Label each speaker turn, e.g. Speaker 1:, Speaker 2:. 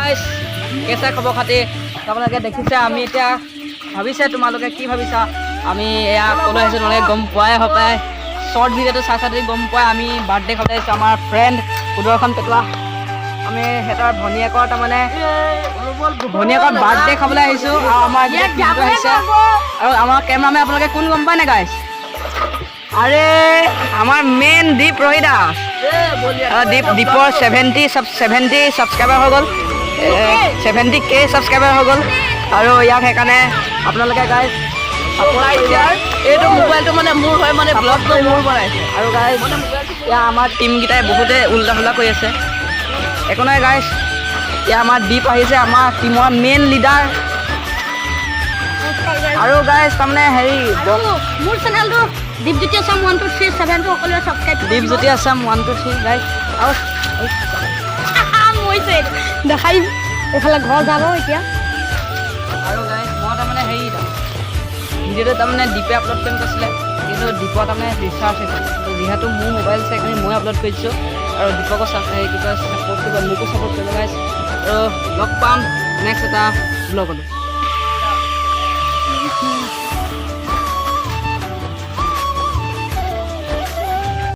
Speaker 1: গাইছ কেঁচা খবৰ খাতি আপোনালোকে দেখিছে আমি এতিয়া ভাবিছে তোমালোকে কি ভাবিছা আমি এয়া ক'লৈ আহিছোঁ তোমালোকে গম পোৱাই হপায় শ্বৰ্ট ভিডিঅ'টো চাই চাই গম পোৱাই আমি বাৰ্থডে খাবলৈ আহিছোঁ আমাৰ ফ্ৰেণ্ড সুদৰ্শন পেটুৱা আমি সিহঁতৰ ভনীয়েকৰ তাৰমানে ভনীয়েকৰ বাৰ্থডে খাবলৈ আহিছোঁ আৰু আমাৰ আহিছে আৰু আমাৰ কেমেৰামেন আপোনালোকে কোন গম পায় নে গাইছ আৰে আমাৰ মেইন দীপ ৰহিদা দীপৰ 70 ছাবস্ক্ৰাইবাৰ হৈ গ'ল 70K ছাবস্ক্ৰাইবাৰ হৈ গ'ল আৰু ইয়াক সেইকাৰণে আপোনালোকে গাইজ এইটো মোবাইলটো মানে মোৰ হয় মানে ব্লগটো মোৰ বনাইছে আৰু গাইজ ইয়াৰ আমাৰ টীমকেইটাই বহুতে উল্টা ফুল্টা কৰি আছে একো নাই গাইজ ইয়াৰ আমাৰ দীপ আহিছে আমাৰ টীমৰ মেইন লিডাৰ আৰু গাইজ তাৰমানে হেৰি
Speaker 2: মোৰ চেনেলটো দীপজ্যোতি আছাম 1237 সকলোৱে ছাবস্ক্ৰাইব
Speaker 1: দীপজ্যোতি আছাম 123 গাইজ আৰু
Speaker 2: মইছে দেখাই এইফালে ঘৰ যাব এতিয়া
Speaker 1: আৰু গাইজ মই তাৰমানে হেৰি ভিডিঅ'টো তাৰমানে দীপে আপলোড কৰিম কৈছিলে কিন্তু দীপৰ তাৰমানে ৰিচাৰ্জ হৈছে যিহেতু মোৰ মোবাইল আছে সেইকাৰণে মই আপলোড কৰি দিছোঁ আৰু দীপকো কি কয় ছাপোৰ্ট কৰিব মোকো ছাপোৰ্ট কৰিব গাইজ আৰু লগ পাম নেক্সট এটা ব্লগতো